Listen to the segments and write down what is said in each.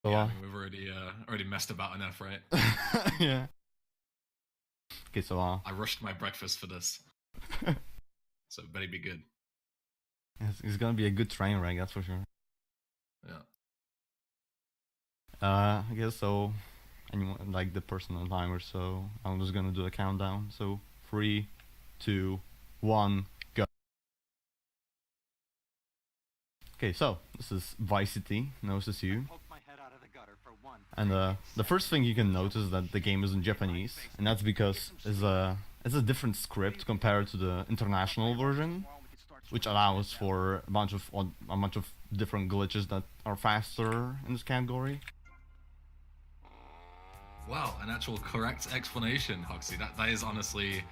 So, yeah, I mean, we've already messed about enough, right? yeah. Okay, so I rushed my breakfast for this, so it better be good. it's gonna be a good train wreck, that's for sure. Yeah. I guess so. Anyone like the personal timer, so I'm just gonna do a countdown. So 3, 2, 1, go. Okay, so this is Vice City, no SSU. And the first thing you can notice is that the game is in Japanese, and that's because it's a different script compared to the international version, which allows for a bunch of different glitches that are faster in this category. Wow, an actual correct explanation, Hoxie. That is honestly,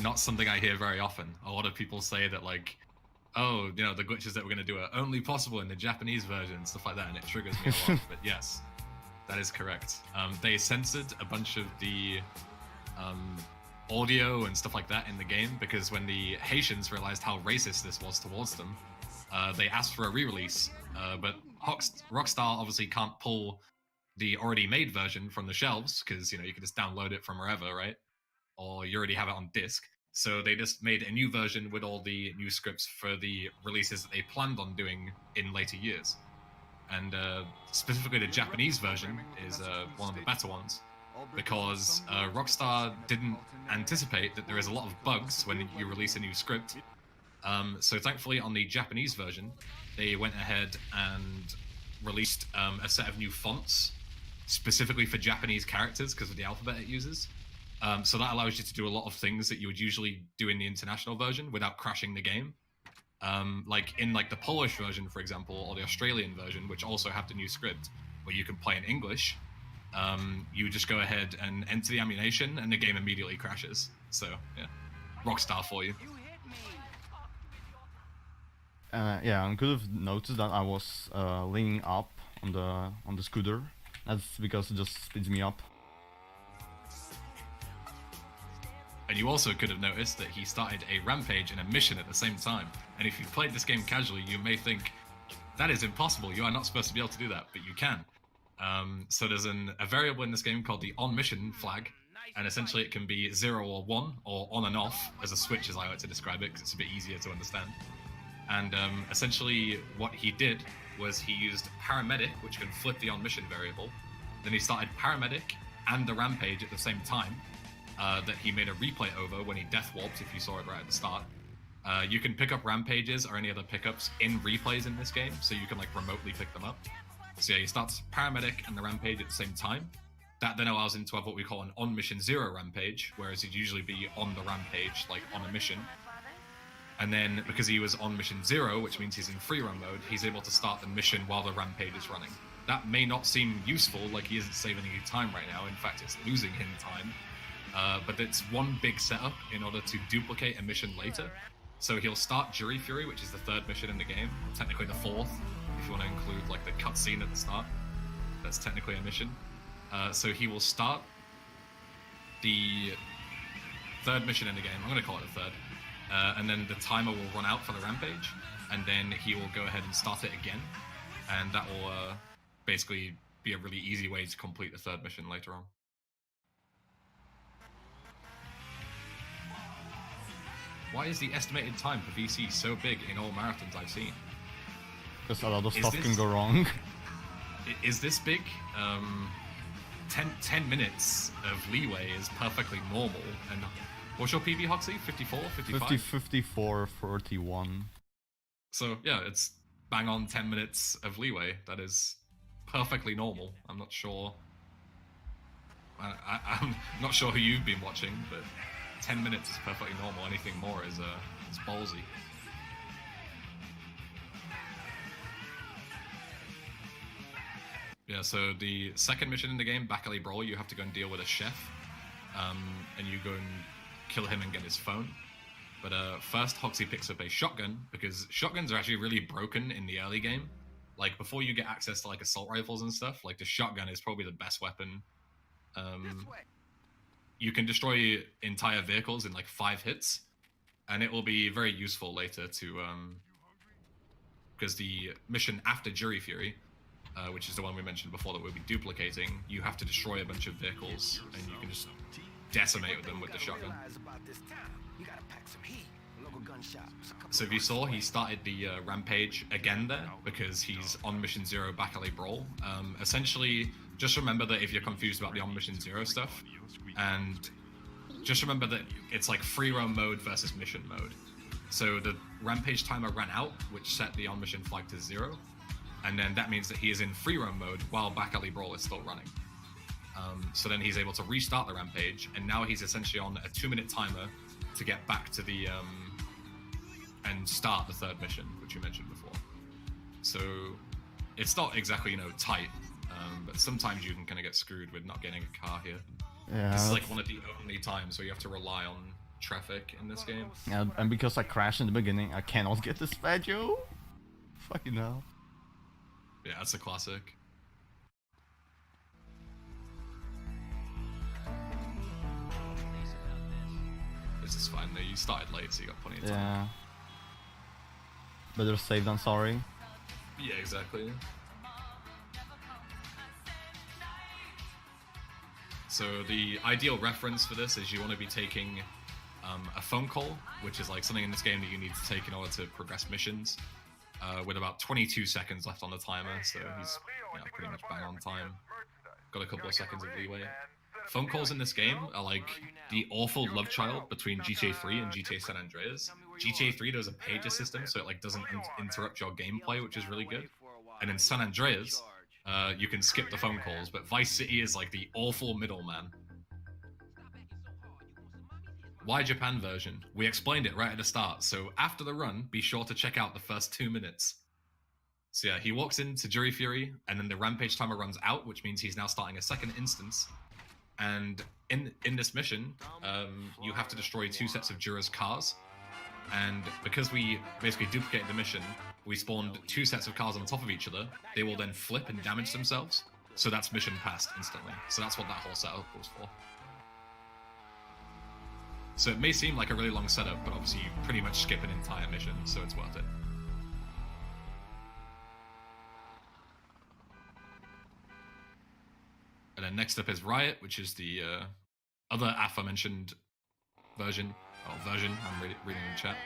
not something I hear very often. A lot of people say that like, oh, the glitches that we're gonna do are only possible in the Japanese version, stuff like that, and it triggers me a lot. But yes, that is correct. They censored a bunch of the audio and stuff like that in the game because when the Haitians realized how racist this was towards them, they asked for a re-release. But Rockstar obviously can't pull the already made version from the shelves because you can just download it from wherever, right? Or you already have it on disc. So they just made a new version with all the new scripts for the releases that they planned on doing in later years. And specifically the Japanese version is one of the better ones because Rockstar didn't anticipate that there is a lot of bugs when you release a new script. So thankfully on the Japanese version, they went ahead and released a set of new fonts specifically for Japanese characters because of the alphabet it uses. So that allows you to do a lot of things that you would usually do in the international version without crashing the game. Like in the Polish version, for example, or the Australian version, which also have the new script where you can play in English, you just go ahead and enter the ammunition and the game immediately crashes. So yeah, Rockstar for you. Yeah, I could have noticed that I was leaning up on the scooter. That's because it just speeds me up. And you also could have noticed that he started a rampage and a mission at the same time. And if you've played this game casually, you may think, that is impossible, you are not supposed to be able to do that, but you can. So there's a variable in this game called the on mission flag, and essentially it can be 0 or 1, or on and off, as a switch as I like to describe it, because it's a bit easier to understand. And essentially what he did was he used paramedic, which can flip the on mission variable. Then he started paramedic and the rampage at the same time, that he made a replay over when he death warped, if you saw it right at the start. You can pick up rampages or any other pickups in replays in this game, so you can remotely pick them up. So yeah, he starts paramedic and the rampage at the same time. That then allows him to have what we call an on mission 0 rampage, whereas he'd usually be on the rampage, on a mission. And then because he was on mission 0, which means he's in free run mode, he's able to start the mission while the rampage is running. That may not seem useful, he isn't saving any time right now. In fact, it's losing him time. But it's one big setup in order to duplicate a mission later. So he'll start Jury Fury, which is the 3rd mission in the game, technically the 4th, if you want to include the cutscene at the start. That's technically a mission. So he will start the 3rd mission in the game. I'm going to call it the 3rd. And then the timer will run out for the rampage, and then he will go ahead and start it again. And that will basically be a really easy way to complete the 3rd mission later on. Why is the estimated time for VC so big in all marathons I've seen? Because a lot of stuff can go wrong. Is this big? 10 minutes of leeway is perfectly normal. And what's your PB, Hoxie? 54, 55? 54, 41. So yeah, it's bang on 10 minutes of leeway. That is perfectly normal. I'm not sure. I'm not sure who you've been watching, but 10 minutes is perfectly normal. Anything more is ballsy. Yeah, so the 2nd mission in the game, Back Alley Brawl, you have to go and deal with a chef. And you go and kill him and get his phone. But first, Hoxie picks up a shotgun, because shotguns are actually really broken in the early game. Before you get access to assault rifles and stuff, the shotgun is probably the best weapon. You can destroy entire vehicles in 5 hits, and it will be very useful later to because the mission after Jury Fury which is the one we mentioned before that we'll be duplicating, you have to destroy a bunch of vehicles, and you can just decimate them with the shotgun. So if you saw, he started the rampage again there, because he's on Mission 0 Back Alley Brawl. Essentially, just remember that if you're confused about the on Mission 0 stuff, and just remember that it's like free roam mode versus mission mode. So the rampage timer ran out, which set the on mission flag to 0, and then that means that he is in free roam mode while Back Alley Brawl is still running. So then he's able to restart the rampage, and now he's essentially on a 2-minute timer to get back to the and start the third mission, which you mentioned before. So it's not exactly, you know, tight, but sometimes you can kind of get screwed with not getting a car here. Yeah. This is like one of the only times where you have to rely on traffic in this game. Yeah, and because I crashed in the beginning, I cannot get this badge, yo. Fucking hell. Yeah, that's a classic. This is fine though, you started late so you got plenty of time. Yeah. Better safe than sorry. Yeah, exactly. So the ideal reference for this is you want to be taking a phone call, which is like something in this game that you need to take in order to progress missions, with about 22 seconds left on the timer, so he's pretty much bang on time. Got a couple of seconds of leeway. Phone calls in this game are like the awful love child between GTA 3 and GTA San Andreas. GTA 3 does a pager system, so it like doesn't interrupt your gameplay, which is really good. And in San Andreas, you can skip the phone calls, but Vice City is like the awful middleman. Why Japan version? We explained it right at the start, so after the run, be sure to check out the first 2 minutes. So yeah, he walks into Jury Fury, and then the rampage timer runs out, which means he's now starting a second instance. And in this mission, you have to destroy 2 sets of Jura's cars. And because we basically duplicated the mission, we spawned 2 sets of cars on top of each other. They will then flip and damage themselves. So that's mission passed instantly. So that's what that whole setup was for. So it may seem like a really long setup, but obviously you pretty much skip an entire mission, so it's worth it. And then next up is Riot, which is the other aforementioned version. I'm reading in the chat.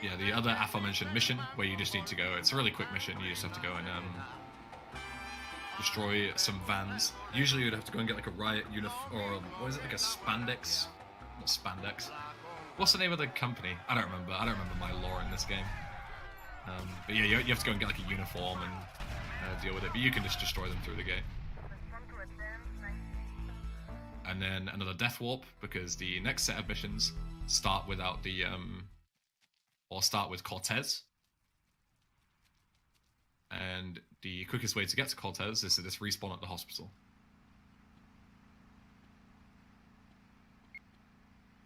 Yeah, the other aforementioned mission where you just need to go. It's a really quick mission. You just have to go and destroy some vans. Usually you'd have to go and get like a Riot or what is it, like a spandex? Not spandex. What's the name of the company? I don't remember. I don't remember my lore in this game. But yeah, you have to go and get like a uniform and deal with it. But you can just destroy them through the gate. And then another death warp, because the next set of missions start without the or start with Cortez. And the quickest way to get to Cortez is to just respawn at the hospital.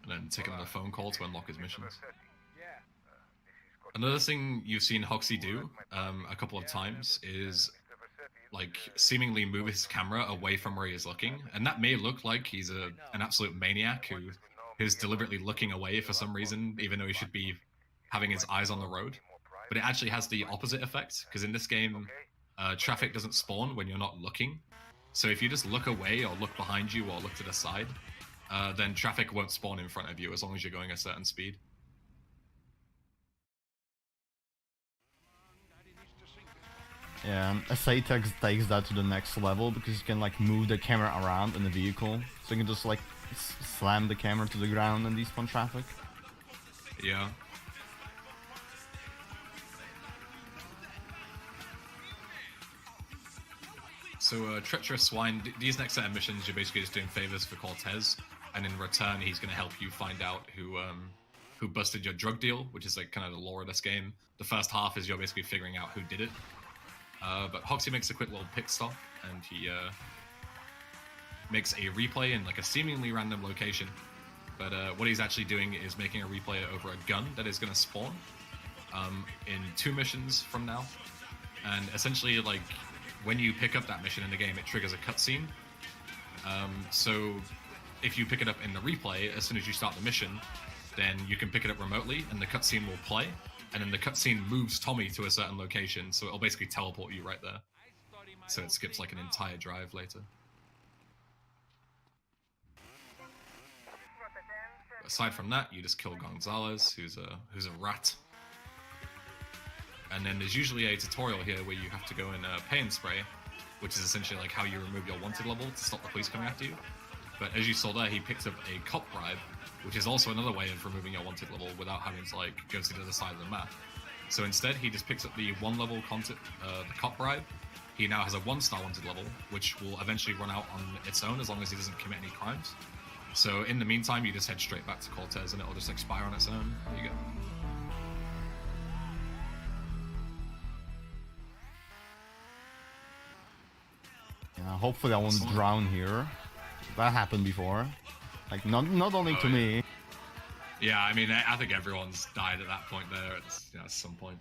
And then take another phone call to unlock his missions. Another thing you've seen Hoxie do a couple of times is like seemingly move his camera away from where he's looking, and that may look like he's an absolute maniac who is deliberately looking away for some reason, even though he should be having his eyes on the road. But it actually has the opposite effect, because in this game, traffic doesn't spawn when you're not looking. So if you just look away or look behind you or look to the side, then traffic won't spawn in front of you as long as you're going a certain speed. Yeah, SATEX takes that to the next level because you can like move the camera around in the vehicle, so you can just like slam the camera to the ground and despawn traffic. Yeah. So Treacherous Swine, these next set of missions, you're basically just doing favors for Cortez, and in return he's going to help you find out who busted your drug deal, which is like kind of the lore of this game. The first half is you're basically figuring out who did it. But Hoxie makes a quick little pick stop, and he makes a replay in like a seemingly random location. But what he's actually doing is making a replay over a gun that is going to spawn in 2 missions from now. And essentially, like, when you pick up that mission in the game, it triggers a cutscene. So if you pick it up in the replay, as soon as you start the mission, then you can pick it up remotely, and the cutscene will play. and then the cutscene moves Tommy to a certain location, so it'll basically teleport you right there. So it skips like an entire drive later. Aside from that, you just kill Gonzalez, who's a rat. And then there's usually a tutorial here where you have to go in pay and spray, which is essentially like how you remove your wanted level to stop the police coming after you. But as you saw there, he picked up a cop bribe, which is also another way of removing your wanted level without having to like go to the other side of the map. So instead, he just picks up the 1-level the cop bribe. He now has a 1-star wanted level, which will eventually run out on its own as long as he doesn't commit any crimes. So in the meantime, you just head straight back to Cortez and it'll just expire on its own. There you go. Yeah, hopefully I won't drown here. That happened before. Like, not only to me. Yeah, I mean, I think everyone's died at that point there at some point.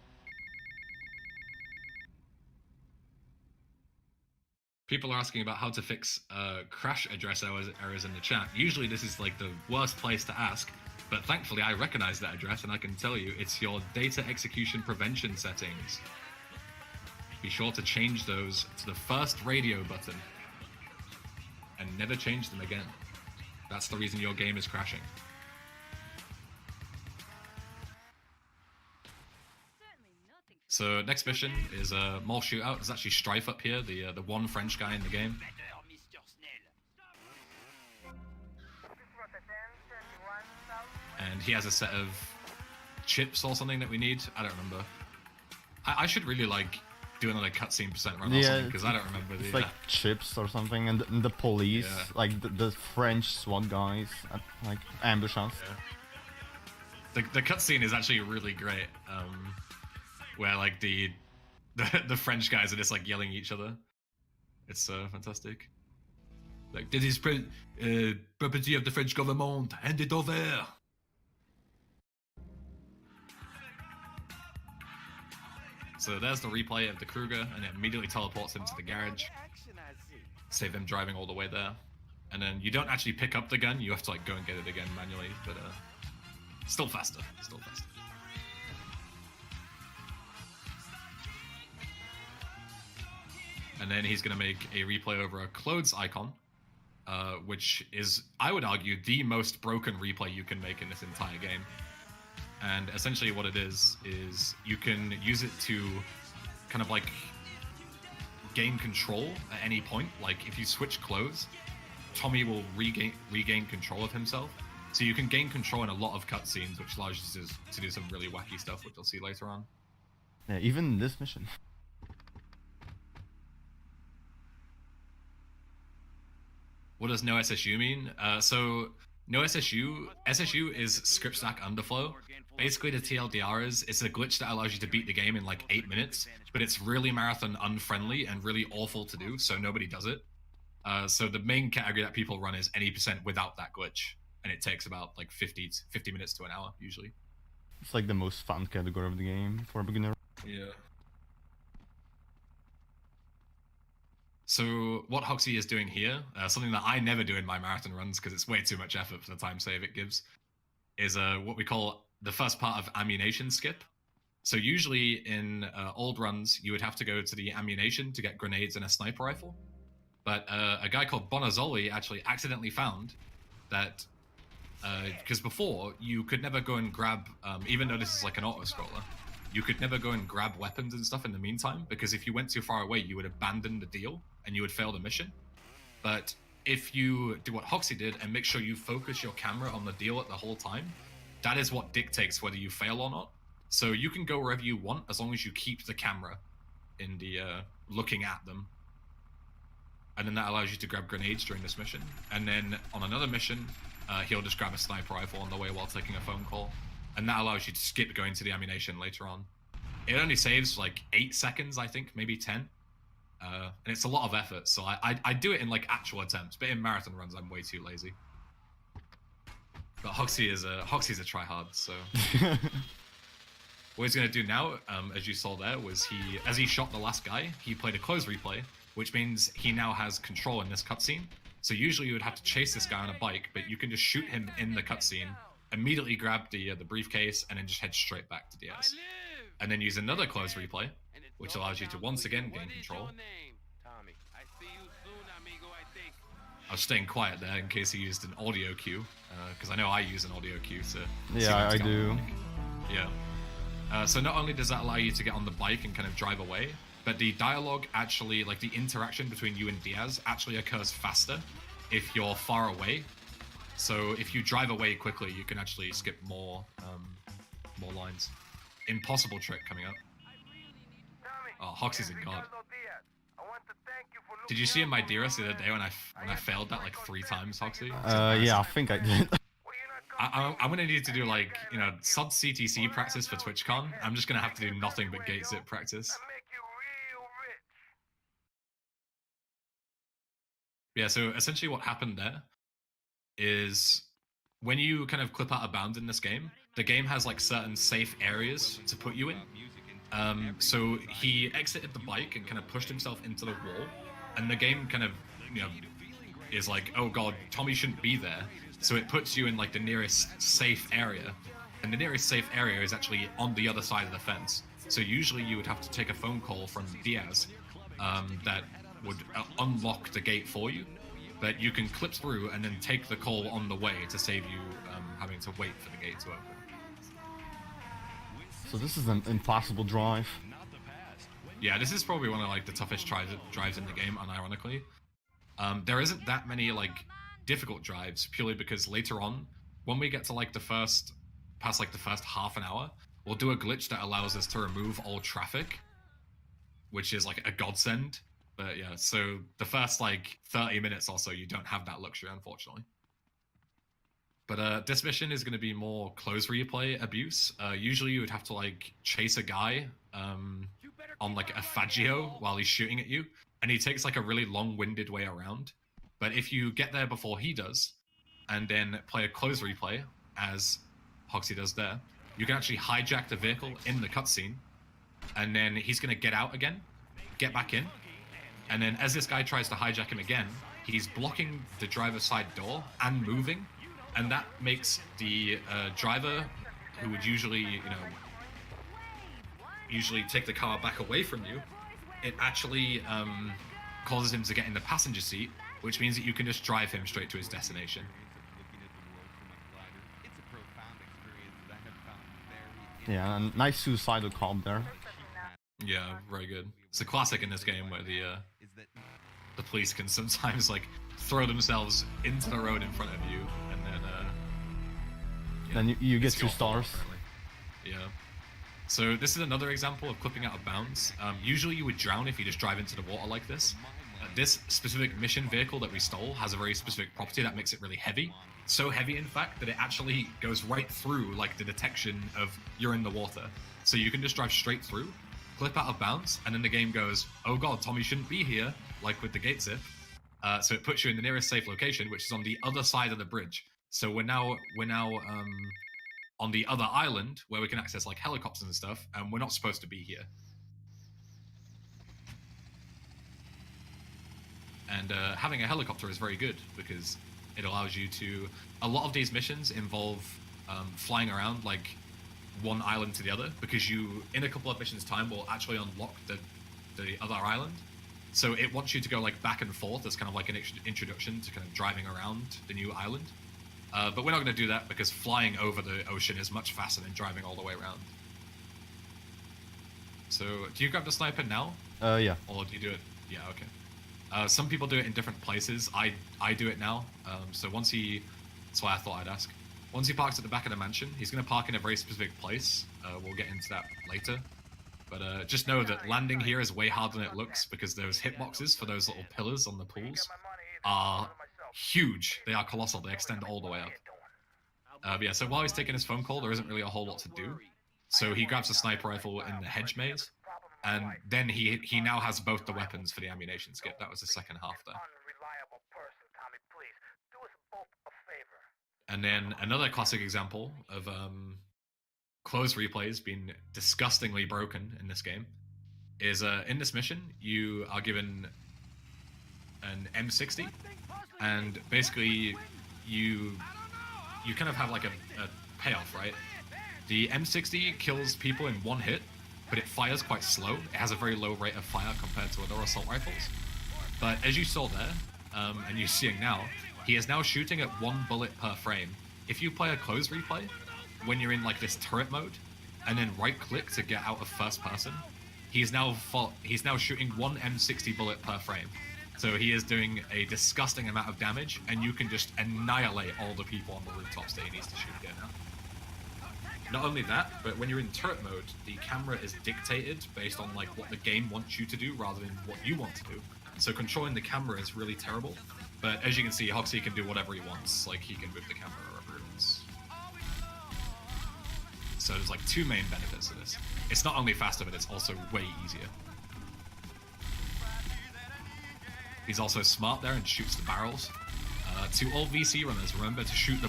People are asking about how to fix crash address errors in the chat. Usually this is like the worst place to ask, but thankfully I recognize that address and I can tell you it's your data execution prevention settings. Be sure to change those to the first radio button and never change them again. That's the reason your game is crashing. So next mission is a mall shootout. There's actually Strife up here, the one French guy in the game. And he has a set of chips or something that we need. I don't remember. I should really like do another cutscene percent run or something because I don't remember. It's like chips or something, and the police, like the French SWAT guys, like ambush us. Yeah. The cutscene is actually really great. Where like the French guys are just like yelling at each other. It's fantastic. Like, this is property of the French government. Hand it over. So there's the replay of the Kruger, and it immediately teleports him to the garage. Save him driving all the way there. And then you don't actually pick up the gun, you have to like go and get it again manually, but still faster, And then he's going to make a replay over a clothes icon, which is, I would argue, the most broken replay you can make in this entire game. And essentially what it is you can use it to kind of like gain control at any point. Like if you switch clothes, Tommy will regain control of himself. So you can gain control in a lot of cutscenes, which allows you to do some really wacky stuff, which you'll see later on. Yeah, even this mission. What does no SSU mean? So no SSU is script stack underflow. Basically the TLDR is, it's a glitch that allows you to beat the game in like 8 minutes, but it's really marathon unfriendly and really awful to do, so nobody does it. So the main category that people run is any percent without that glitch, and it takes about like 50 minutes to an hour usually. It's like the most fun category of the game for a beginner. Yeah. So what Hoxie is doing here, something that I never do in my marathon runs because it's way too much effort for the time save it gives, is what we call the first part of ammunition skip. So usually in old runs, you would have to go to the ammunition to get grenades and a sniper rifle. But a guy called Bonazzoli actually accidentally found that, because before, you could never go and grab, even though this is like an auto-scroller, you could never go and grab weapons and stuff in the meantime, because if you went too far away, you would abandon the deal and you would fail the mission. But if you do what Hoxie did and make sure you focus your camera on the deal at the whole time, that is what dictates whether you fail or not. So you can go wherever you want as long as you keep the camera in the looking at them. And then that allows you to grab grenades during this mission. And then on another mission, he'll just grab a sniper rifle on the way while taking a phone call. And that allows you to skip going to the ammunition later on. It only saves like 8 seconds, I think, maybe 10. And it's a lot of effort, so I do it in like actual attempts, but in marathon runs, I'm way too lazy. But Hoxie's a tryhard, so... What he's going to do now, as you saw there, was as he shot the last guy, he played a close replay, which means he now has control in this cutscene. So usually you would have to chase this guy on a bike, but you can just shoot him in the cutscene, immediately grab the briefcase, and then just head straight back to Diaz. And then use another close replay, which allows you to once again gain control. I was staying quiet there in case he used an audio cue, because I know I use an audio cue to. Yeah, I do. Yeah. So not only does that allow you to get on the bike and kind of drive away, but the dialogue actually, like the interaction between you and Diaz, actually occurs faster if you're far away. So if you drive away quickly, you can actually skip more lines. Impossible trick coming up. Oh, Hoxie's a god. Did you see in my Dearest the other day when I failed that like 3 times, Hoxie? Yeah, I think I did. I'm gonna need to do like, you know, sub CTC practice for TwitchCon. I'm just gonna have to do nothing but gate zip practice. Yeah, so essentially what happened there is when you kind of clip out of bounds in this game, the game has like certain safe areas to put you in. So he exited the bike and kind of pushed himself into the wall, and the game kind of, you know, is like, oh god, Tommy shouldn't be there. So it puts you in like the nearest safe area, and the nearest safe area is actually on the other side of the fence. So usually you would have to take a phone call from Diaz that would unlock the gate for you, but you can clip through and then take the call on the way to save you having to wait for the gate to open. So this is an impossible drive. Yeah, this is probably one of like the toughest drives in the game, unironically. There isn't that many like difficult drives, purely because later on, when we get to like past like the first half an hour, we'll do a glitch that allows us to remove all traffic, which is like a godsend. But yeah, so the first like 30 minutes or so, you don't have that luxury, unfortunately. But this mission is going to be more close replay abuse. Usually you would have to like chase a guy on like a Faggio while he's shooting at you, and he takes like a really long-winded way around. But if you get there before he does, and then play a close replay, as Hoxie does there, you can actually hijack the vehicle in the cutscene, and then he's going to get out again, get back in, and then as this guy tries to hijack him again, he's blocking the driver's side door and moving, and that makes the driver, who would usually, usually take the car back away from you, it actually causes him to get in the passenger seat, which means that you can just drive him straight to his destination. Yeah, a nice suicidal comp there. Yeah, very good. It's a classic in this game where the police can sometimes like throw themselves into the road in front of you, and then then you get 2 stars. Yeah. So this is another example of clipping out of bounds. Usually you would drown if you just drive into the water like this. This specific mission vehicle that we stole has a very specific property that makes it really heavy. So heavy, in fact, that it actually goes right through like the detection of you're in the water. So you can just drive straight through, clip out of bounds, and then the game goes, oh god, Tommy shouldn't be here, like with the gate zip. So it puts you in the nearest safe location, which is on the other side of the bridge. So we're now on the other island where we can access like helicopters and stuff, and we're not supposed to be here. And having a helicopter is very good because it allows you to... A lot of these missions involve flying around like one island to the other, because you, in a couple of missions time, will actually unlock the other island. So it wants you to go like back and forth as kind of like an introduction to kind of driving around the new island. But we're not going to do that because flying over the ocean is much faster than driving all the way around. So, do you grab the sniper now? Yeah. Or do you do it? Yeah, okay. Some people do it in different places. I do it now. So once he... That's why I thought I'd ask. Once he parks at the back of the mansion, he's going to park in a very specific place. We'll get into that later. But just know that landing here is way harder than it looks, because those hitboxes for those little pillars on the pools are huge. They are colossal. They extend all the way up. Yeah, so while he's taking his phone call, there isn't really a whole lot to do. So he grabs a sniper rifle in the hedge maze, and then he now has both the weapons for the ammunition skip. That was the second half there. And then another classic example of close replays being disgustingly broken in this game is in this mission, you are given an M60, and basically you kind of have like a payoff, right? The M60 kills people in one hit, but it fires quite slow. It has a very low rate of fire compared to other assault rifles. But as you saw there, and you're seeing now, he is now shooting at 1 bullet per frame. If you play a close replay, when you're in like this turret mode, and then right-click to get out of first person, he's now shooting 1 M60 bullet per frame. So he is doing a disgusting amount of damage, and you can just annihilate all the people on the rooftops that he needs to shoot again now. Not only that, but when you're in turret mode, the camera is dictated based on like what the game wants you to do rather than what you want to do. So controlling the camera is really terrible. But as you can see, Hoxie can do whatever he wants. Like he can move the camera wherever he wants. So there's like 2 main benefits to this. It's not only faster, but it's also way easier. He's also smart there and shoots the barrels. To all VC runners, remember to shoot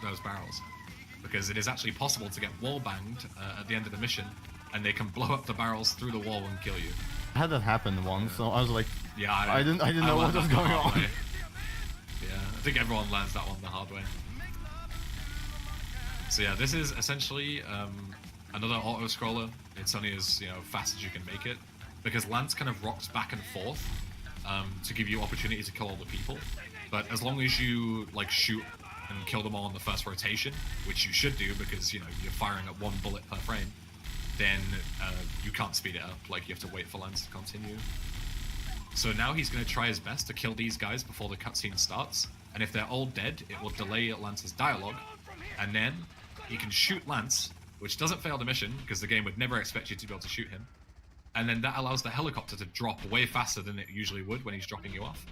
those barrels, because it is actually possible to get wall banged at the end of the mission, and they can blow up the barrels through the wall and kill you. I had that happen once, so I was like, yeah, I didn't know what was going on. Yeah, I think everyone learns that one the hard way. So yeah, this is essentially another auto-scroller. It's only as fast as you can make it, because Lance kind of rocks back and forth to give you opportunity to kill all the people. But as long as you like shoot and kill them all in the first rotation, which you should do because you're firing at 1 bullet per frame, then you can't speed it up. Like you have to wait for Lance to continue. So now he's going to try his best to kill these guys before the cutscene starts, and if they're all dead, it will delay Lance's dialogue, and then you can shoot Lance, which doesn't fail the mission because the game would never expect you to be able to shoot him, and then that allows the helicopter to drop way faster than it usually would when he's dropping you off.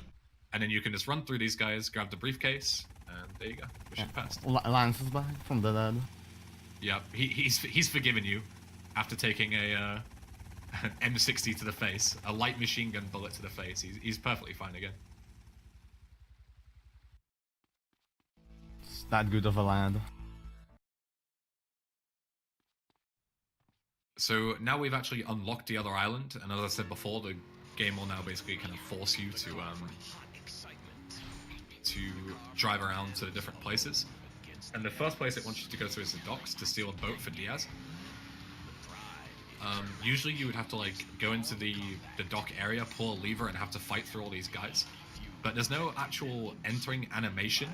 And then you can just run through these guys, grab the briefcase, and there you go. Mission passed. Lance is back from the dead. Yeah, he's forgiven you after taking an M60 to the face, a light machine gun bullet to the face. He's perfectly fine again. It's that good of a lad. So now we've actually unlocked the other island, and as I said before, the game will now basically kind of force you to drive around to different places. And the first place it wants you to go to is the docks to steal a boat for Diaz. Usually you would have to like go into the dock area, pull a lever, and have to fight through all these guys. But there's no actual entering animation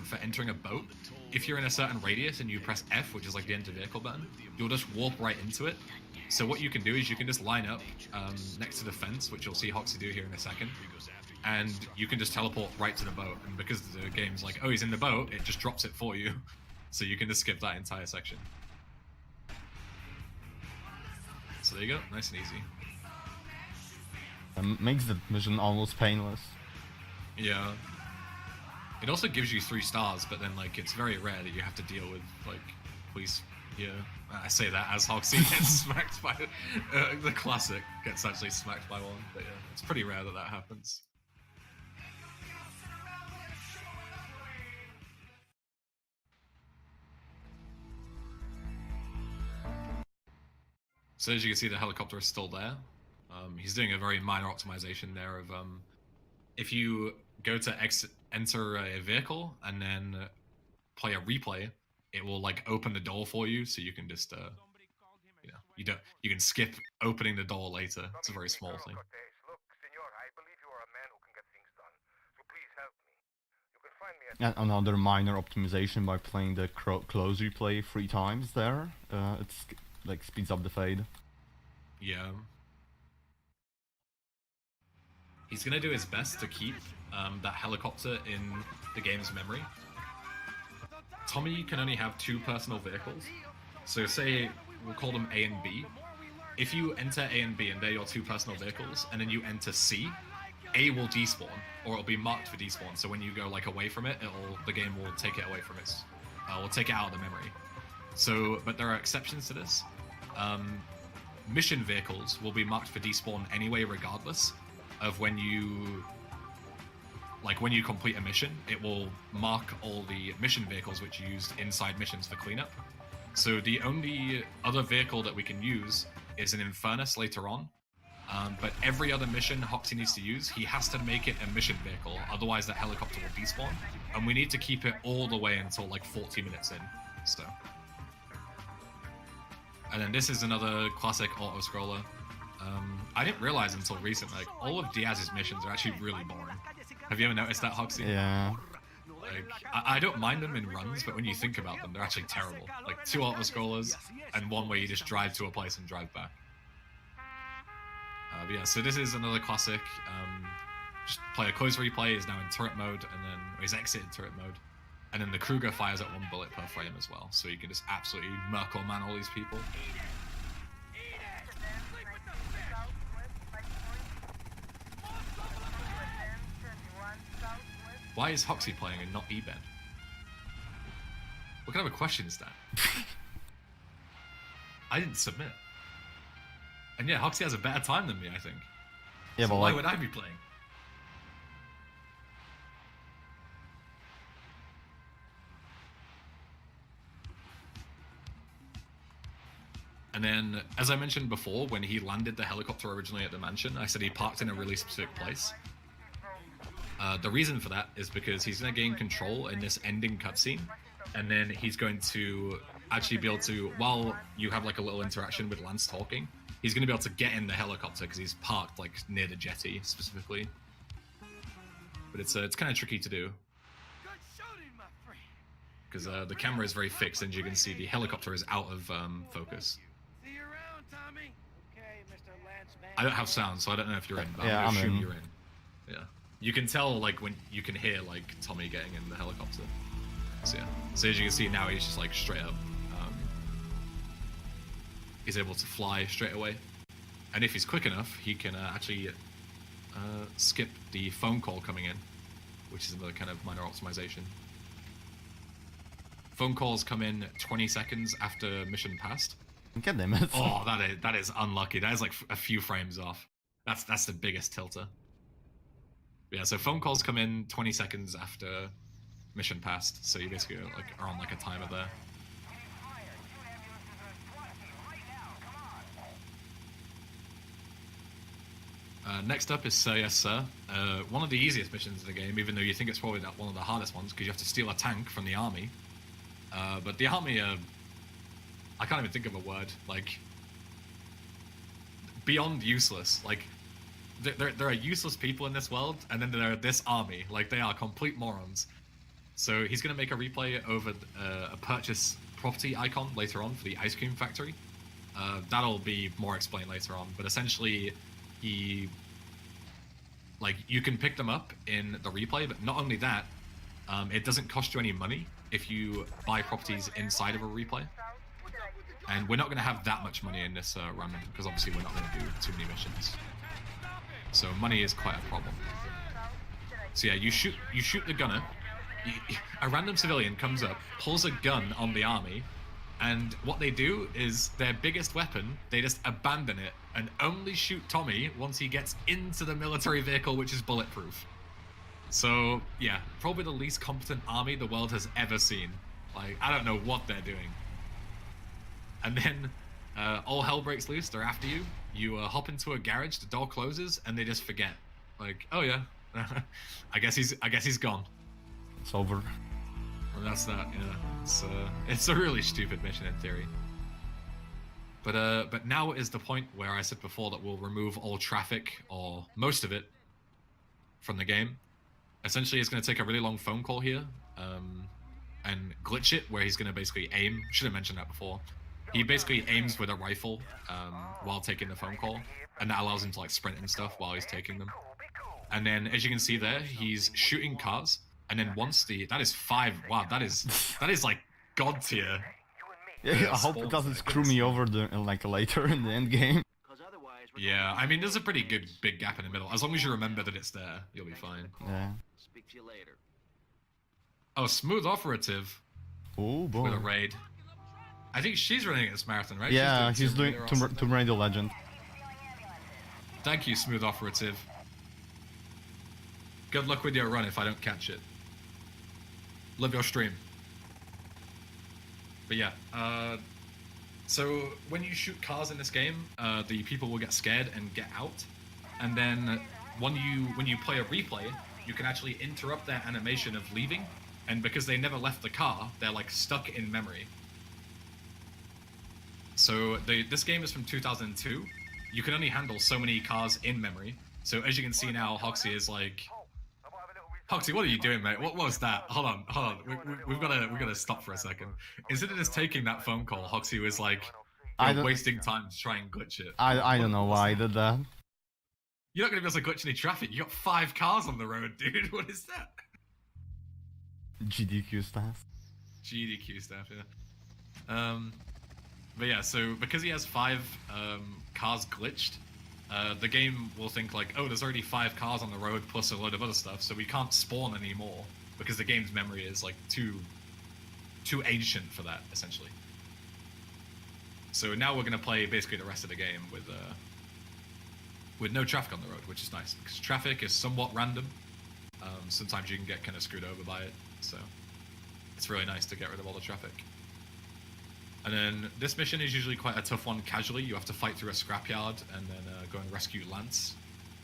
for entering a boat. If you're in a certain radius and you press F, which is like the enter vehicle button, you'll just warp right into it. So what you can do is you can just line up next to the fence, which you'll see Hoxie do here in a second, and you can just teleport right to the boat. And because the game's like, oh, he's in the boat, it just drops it for you. So you can just skip that entire section. So there you go, nice and easy. Makes the mission almost painless. Yeah. It also gives you 3 stars, but then like it's very rare that you have to deal with like police. Yeah, I say that as Hoxie gets smacked by the classic gets actually smacked by one. But yeah, it's pretty rare that that happens. So as you can see, the helicopter is still there. He's doing a very minor optimization there of if you go to enter a vehicle and then play a replay, it will like open the door for you, so you can just you can skip opening the door later. It's a very small thing. Another minor optimization by playing the close replay 3 times there. It's like speeds up the fade. Yeah. He's gonna do his best to keep that helicopter in the game's memory. Tommy can only have 2 personal vehicles. So say, we'll call them A and B. If you enter A and B and they're your 2 personal vehicles, and then you enter C, A will despawn, or it'll be marked for despawn. So when you go like away from it, the game will take it away from its, will take it out of the memory. So, but there are exceptions to this. Mission vehicles will be marked for despawn anyway, regardless of when you complete a mission. It will mark all the mission vehicles which you used inside missions for cleanup. So the only other vehicle that we can use is an Infernus later on. But every other mission Hoxie needs to use, he has to make it a mission vehicle, otherwise the helicopter will despawn. And we need to keep it all the way until like 40 minutes in. So. And then this is another classic auto-scroller. I didn't realize until recently, like, all of Diaz's missions are actually really boring. Have you ever noticed that, Hoxie? Yeah. Like, I don't mind them in runs, but when you think about them, they're actually terrible. Like, 2 auto-scrollers, and 1 where you just drive to a place and drive back. But yeah, so this is another classic. Just play a close replay, is now in turret mode, and then he's exited turret mode. And then the Kruger fires at 1 bullet per frame as well, so you can just absolutely Merkel man all these people. Why is Hoxie playing and not Eben? What kind of a question is that? I didn't submit. And yeah, Hoxie has a better time than me, I think. Yeah, so but why like, would I be playing? And then, as I mentioned before, when he landed the helicopter originally at the mansion, I said he parked in a really specific place. The reason for that is because he's going to gain control in this ending cutscene, and then he's going to actually be able to, while you have like a little interaction with Lance talking, he's going to be able to get in the helicopter because he's parked like near the jetty specifically. But it's kind of tricky to do because the camera is very fixed, and you can see the helicopter is out of focus. I don't have sound, so I don't know if you're in, but I'm gonna assume you're in. Yeah. You can tell, like, when you can hear, like, Tommy getting in the helicopter. So, yeah. So, as you can see now, he's just, like, straight up. He's able to fly straight away. And if he's quick enough, he can actually skip the phone call coming in, which is another kind of minor optimization. Phone calls come in 20 seconds after mission passed. God damn it. Oh, that is unlucky. That is like a few frames off. That's the biggest tilter. Yeah, so phone calls come in 20 seconds after mission passed, so you basically like are on like a timer there. Next up is Sir Yes Sir. One of the easiest missions in the game, even though you think it's probably one of the hardest ones, because you have to steal a tank from the army. But the army I can't even think of a word, like, beyond useless. Like, there are useless people in this world, and then there are this army. Like, they are complete morons. So he's going to make a replay over a purchase property icon later on for the ice cream factory. That'll be more explained later on, but essentially you can pick them up in the replay, but not only that, it doesn't cost you any money if you buy properties inside of a replay. And we're not going to have that much money in this run, because obviously we're not going to do too many missions. So money is quite a problem. So yeah, you shoot the gunner. A random civilian comes up, pulls a gun on the army, and what they do is their biggest weapon, they just abandon it and only shoot Tommy once he gets into the military vehicle, which is bulletproof. So yeah, probably the least competent army the world has ever seen. Like, I don't know what they're doing. And then all hell breaks loose. They're after you. You hop into a garage. The door closes, and they just forget. Like, oh yeah, I guess he's gone. It's over. And that's that. Yeah, it's a really stupid mission in theory. But now is the point where I said before that we'll remove all traffic, or most of it, from the game. Essentially, it's going to take a really long phone call here, and glitch it, where he's going to basically aim. Should have mentioned that before. He basically aims with a rifle while taking the phone call, and that allows him to like sprint and stuff while he's taking them. And then, as you can see there, he's shooting cars, and then once that is 5. Wow, that is like god tier. Yeah, I hope it doesn't screw me over later in the end game. Yeah, I mean, there's a pretty good big gap in the middle. As long as you remember that it's there, you'll be fine. Yeah. Speak to you later. Oh, Smooth Operative. Oh boy. With a raid. I think she's running this marathon, right? Yeah, he's doing Tomb Raider Legend. Thank you, Smooth Operative. Good luck with your run if I don't catch it. Love your stream. But yeah, so when you shoot cars in this game, the people will get scared and get out. And then when you play a replay, you can actually interrupt their animation of leaving And because they never left the car, they're like stuck in memory. So this game is from 2002. You can only handle so many cars in memory. So as you can see now, Hoxie is like... Hoxie, what are you doing, mate? What was that? Hold on. We've got to stop for a second. Instead of just taking that phone call, Hoxie was like, wasting time to try and glitch it. I don't know why I did that. You're not going to be able to glitch any traffic. You got 5 cars on the road, dude. What is that? GDQ staff. GDQ staff, yeah. But yeah, so because he has 5 cars glitched, the game will think like, oh, there's already 5 cars on the road plus a load of other stuff, so we can't spawn anymore because the game's memory is like too ancient for that, essentially. So now we're gonna play basically the rest of the game with no traffic on the road, which is nice because traffic is somewhat random. Sometimes you can get kind of screwed over by it, so it's really nice to get rid of all the traffic. And then this mission is usually quite a tough one casually. You have to fight through a scrapyard and then go and rescue Lance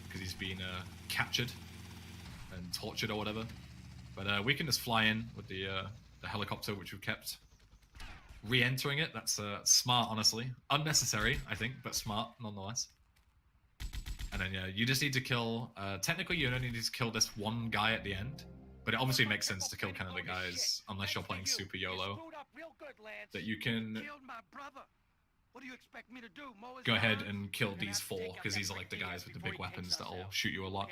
because he's been captured and tortured or whatever. But we can just fly in with the helicopter, which we've kept. Re-entering it, that's smart, honestly. Unnecessary, I think, but smart nonetheless. And then yeah, you just need to kill... technically, you only need to kill this one guy at the end. But it obviously makes sense to kill kind of the guys, unless you're playing super YOLO, that you can go ahead and kill these 4, because these are like the guys with the big weapons that'll shoot you a lot.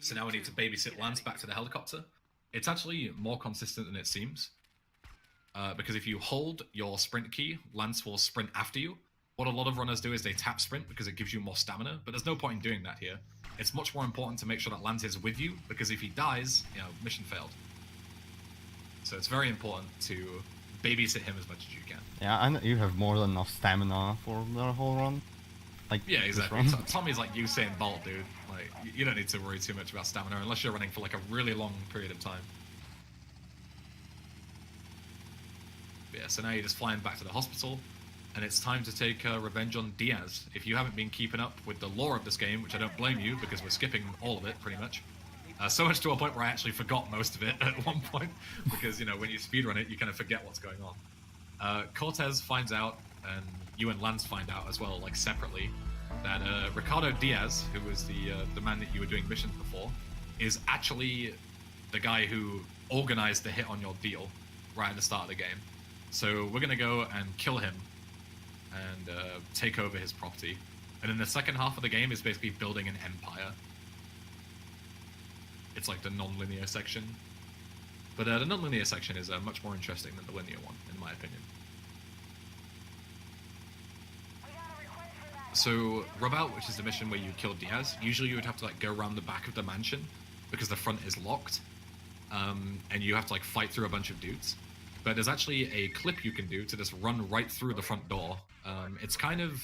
So now we need to babysit Lance back to the helicopter. It's actually more consistent than it seems, because if you hold your sprint key, Lance will sprint after you. What a lot of runners do is they tap sprint because it gives you more stamina, but there's no point in doing that here. It's much more important to make sure that Lance is with you, because if he dies, you know, mission failed. So it's very important to babysit him as much as you can. Yeah, I know you have more than enough stamina for the whole run. Like, yeah, exactly. Tommy's like Usain Bolt, dude. Like, you don't need to worry too much about stamina unless you're running for like a really long period of time. But yeah, so now you're just flying back to the hospital. And it's time to take revenge on Diaz. If you haven't been keeping up with the lore of this game, which I don't blame you, because we're skipping all of it, pretty much. So much to a point where I actually forgot most of it at one point, because, you know, when you speedrun it, you kind of forget what's going on. Cortez finds out, and you and Lance find out as well, like, separately, that Ricardo Diaz, who was the man that you were doing missions before, is actually the guy who organized the hit on your deal right at the start of the game. So we're going to go and kill him and take over his property. And then the second half of the game is basically building an empire. It's like the non-linear section. But the non-linear section is much more interesting than the linear one, in my opinion. So, rub out, which is the mission where you kill Diaz, usually you would have to like go around the back of the mansion, because the front is locked. And you have to like fight through a bunch of dudes. But there's actually a clip you can do to just run right through the front door. It's kind of...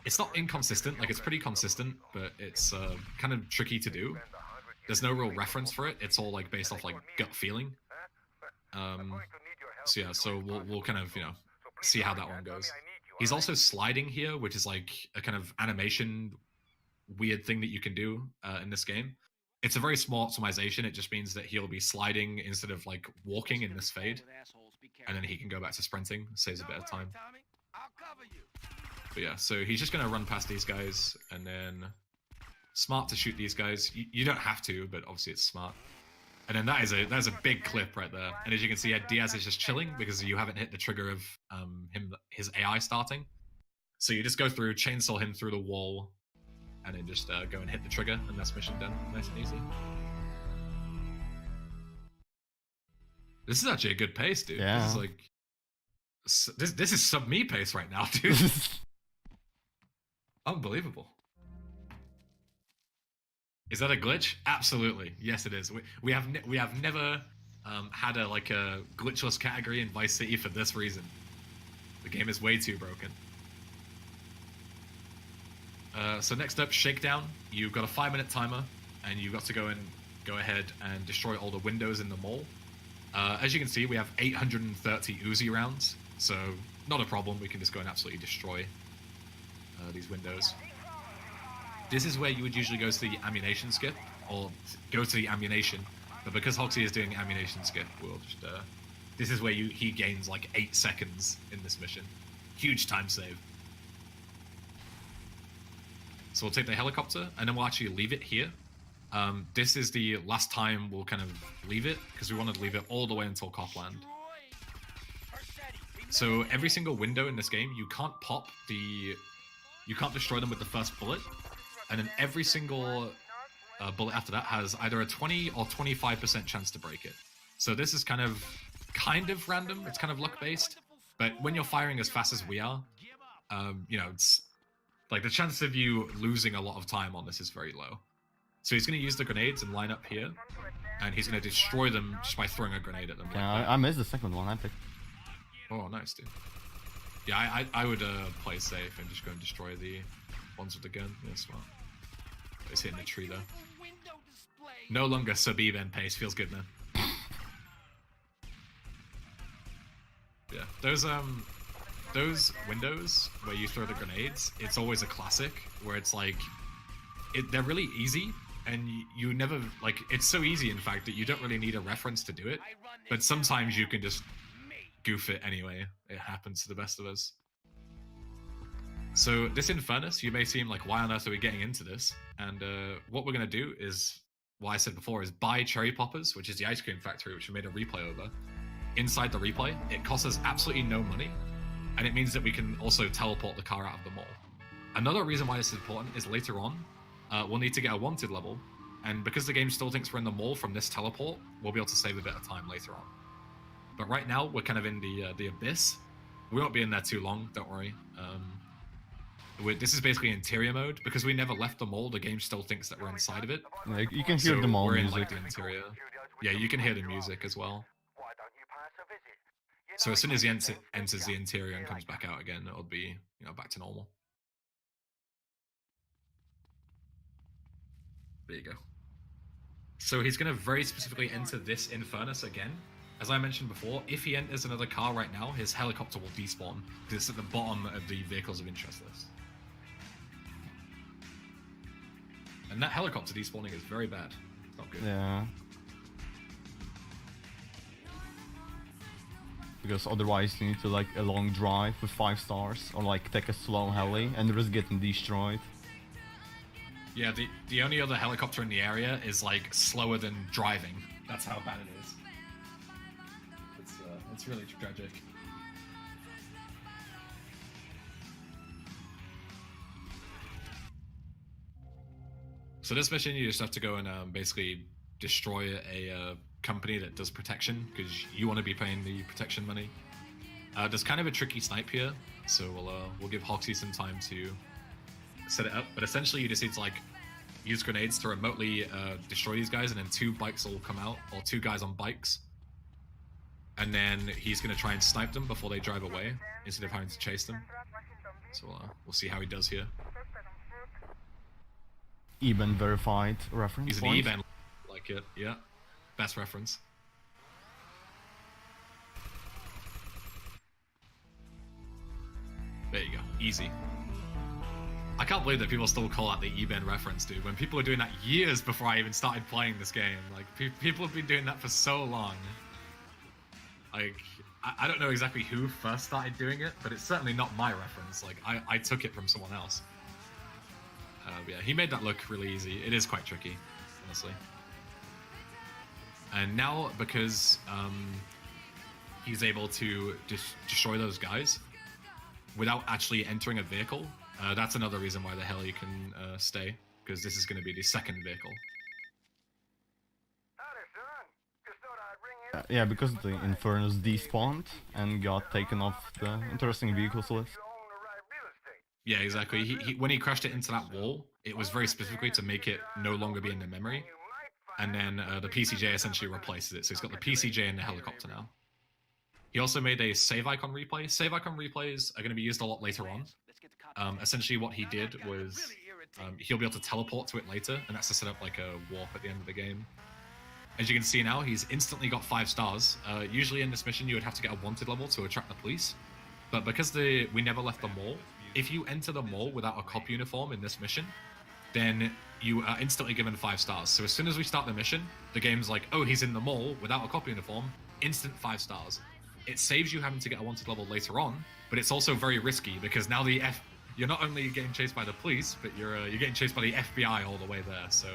It's not inconsistent, like it's pretty consistent, but it's kind of tricky to do. There's no real reference for it, it's all like based off like gut feeling. So yeah, so we'll kind of, you know, see how that one goes. He's also sliding here, which is like a kind of animation weird thing that you can do in this game. It's a very small optimization. It just means that he'll be sliding instead of like walking in this fade, and then he can go back to sprinting. Saves a bit of time. But yeah, so he's just gonna run past these guys, and then smart to shoot these guys. You don't have to, but obviously it's smart. And then that is a big clip right there. And as you can see, Diaz is just chilling because you haven't hit the trigger of his AI starting. So you just go through, chainsaw him through the wall, and then just go and hit the trigger, and that's mission done. Nice and easy. This is actually a good pace, dude. Yeah. This is like... This is sub-me pace right now, dude. Unbelievable. Is that a glitch? Absolutely. Yes, it is. We have never had a glitchless category in Vice City for this reason. The game is way too broken. So next up, Shakedown. You've got a 5-minute timer, and you've got to go ahead and destroy all the windows in the mall. As you can see, we have 830 Uzi rounds, so not a problem. We can just go and absolutely destroy these windows. This is where you would usually go to the ammunition skip, or go to the ammunition. But because Hoxie is doing ammunition skip, we'll just, this is where he gains like 8 seconds in this mission. Huge time save. So we'll take the helicopter, and then we'll actually leave it here. This is the last time we'll kind of leave it, because we wanted to leave it all the way until Copland. So every single window in this game, you can't destroy them with the first bullet, and then every single bullet after that has either a 20 or 25% chance to break it. So this is kind of random, it's kind of luck-based, but when you're firing as fast as we are, you know, it's like the chance of you losing a lot of time on this is very low. So he's going to use the grenades and line up here, and he's going to destroy them just by throwing a grenade at them. Yeah, I missed the second one, I picked. Oh, nice, dude. Yeah, I would play safe and just go and destroy the ones with the gun. Yeah, smart. He's hitting the tree, though. No longer sub-even pace. Feels good, man. Yeah, those windows where you throw the grenades, it's always a classic, where it's like, they're really easy, and you never, like, it's so easy, in fact, that you don't really need a reference to do it, but sometimes you can just goof it anyway. It happens to the best of us. So this Infernus, you may seem like, why on earth are we getting into this? And what we're going to do is, what I said before, is buy Cherry Poppers, which is the ice cream factory, which we made a replay over. Inside the replay, it costs us absolutely no money, and it means that we can also teleport the car out of the mall. Another reason why this is important is later on, we'll need to get a wanted level, and because the game still thinks we're in the mall from this teleport, we'll be able to save a bit of time later on. But right now, we're kind of in the abyss. We won't be in there too long, don't worry. This is basically interior mode. Because we never left the mall, the game still thinks that we're inside of it. Like, you can hear the mall we're music. in like the interior. Yeah, you can hear the music as well. So as soon as he enters the interior and comes back out again, it'll be, you know, back to normal. There you go. So he's going to very specifically enter this Infernus again. As I mentioned before, if he enters another car right now, his helicopter will despawn, because it's at the bottom of the vehicles of interest list. And that helicopter despawning is very bad. It's not good. Yeah. Because otherwise you need to, like, a long drive with 5 stars, or like take a slow heli and risk getting destroyed. Yeah, the only other helicopter in the area is like slower than driving. That's how bad it is. It's really tragic. So this mission, you just have to go and basically destroy a company that does protection, because you want to be paying the protection money. There's kind of a tricky snipe here, so we'll give Hoxie some time to set it up. But essentially, you just need to like use grenades to remotely destroy these guys, and then 2 bikes will come out, or 2 guys on bikes. And then he's going to try and snipe them before they drive away, instead of having to chase them. So we'll see how he does here. Eben verified reference. He's an Eben, like it, yeah. Best reference. There you go, easy. I can't believe that people still call that the Eben reference, dude, when people were doing that years before I even started playing this game. Like, people have been doing that for so long. Like, I don't know exactly who first started doing it, but it's certainly not my reference. Like, I took it from someone else. Yeah, he made that look really easy. It is quite tricky, honestly. And now, because he's able to destroy those guys without actually entering a vehicle, that's another reason why the heli can stay, because this is going to be the second vehicle. Yeah, because the Infernus despawned and got taken off the interesting vehicles list. Yeah, exactly. When he crashed it into that wall, it was very specifically to make it no longer be in the memory. And then the PCJ essentially replaces it. So he's got the PCJ and the helicopter now. He also made a save icon replay. Save icon replays are going to be used a lot later on. Essentially what he did was he'll be able to teleport to it later, and that's to set up like a warp at the end of the game. As you can see now, he's instantly got 5 stars. Usually in this mission you would have to get a wanted level to attract the police. But because we never left the mall, if you enter the mall without a cop uniform in this mission, then you are instantly given 5 stars. So as soon as we start the mission, the game's like, oh, he's in the mall without a cop uniform, instant 5 stars. It saves you having to get a wanted level later on, but it's also very risky because now you're not only getting chased by the police, but you're getting chased by the FBI all the way there. So